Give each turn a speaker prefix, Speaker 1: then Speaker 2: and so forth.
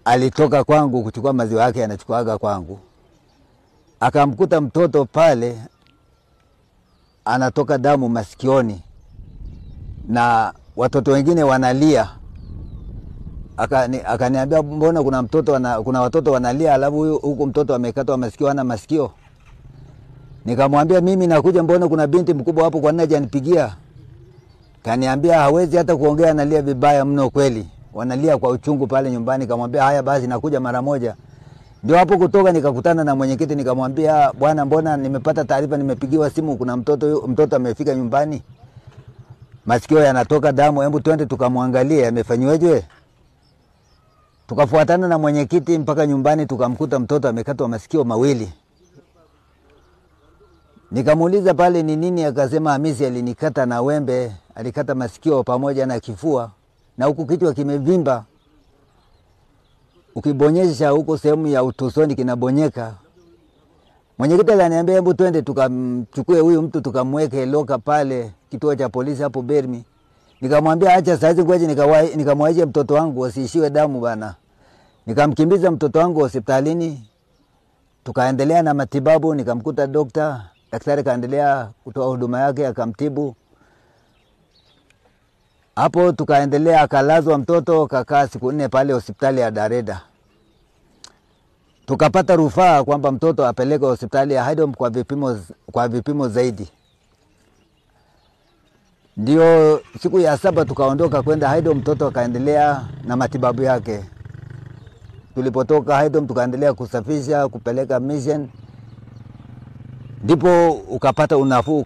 Speaker 1: alitoka kwangu kuchukua maziwa yake, anachukuaga kwangu. Akamkuta mtoto pale anatoka damu masikioni na watoto wengine wanalia. Akaniambia, mbona kuna watoto wanalia alafu huku mtoto amekatwa masikio, hana masikio? Nikamwambia, mimi nakuja, mbona kuna binti mkubwa hapo, kwa nini hajanipigia? Kaniambia hawezi hata kuongea, analia vibaya mno kweli. Wanalia kwa uchungu pale nyumbani. Nikamwambia haya basi nakuja mara moja. Ndio hapo kutoka nikakutana na mwenyekiti, nikamwambia, bwana, mbona nimepata taarifa, nimepigiwa simu, kuna mtoto amefika nyumbani, masikio yanatoka damu, hebu twende tukamwangalie amefanyweje. Tukafuatana na mwenyekiti mpaka nyumbani, tukamkuta mtoto amekatwa masikio mawili. Nikamuuliza pale ni nini, akasema Hamisi alinikata na wembe, alikata masikio pamoja na kifua, na huku kichwa kimevimba. Ukibonyesha huko sehemu ya utusoni kinabonyeka. Mwenyekiti aliniambia, hebu twende tukamchukue huyu mtu tukamweke loka pale kituo cha polisi hapo Bermi. Nikamwambia acha saizi ngoje nikamwaje mtoto wangu asiishiwe damu bana. Nikamkimbiza mtoto wangu hospitalini. Tukaendelea na matibabu, nikamkuta daktari kaendelea kutoa huduma yake, akamtibu. Hapo tukaendelea, akalazwa mtoto, kakaa siku 4 pale hospitali ya Dareda. Tukapata rufaa kwamba mtoto apeleke hospitali ya Haydom kwa vipimo zaidi. Ndio siku ya 7 tukaondoka kwenda Haydom, mtoto akaendelea na matibabu yake. Tulipotoka Haydom tukaendelea kusafisha, kupeleka mission. Ndipo ukapata unafuu.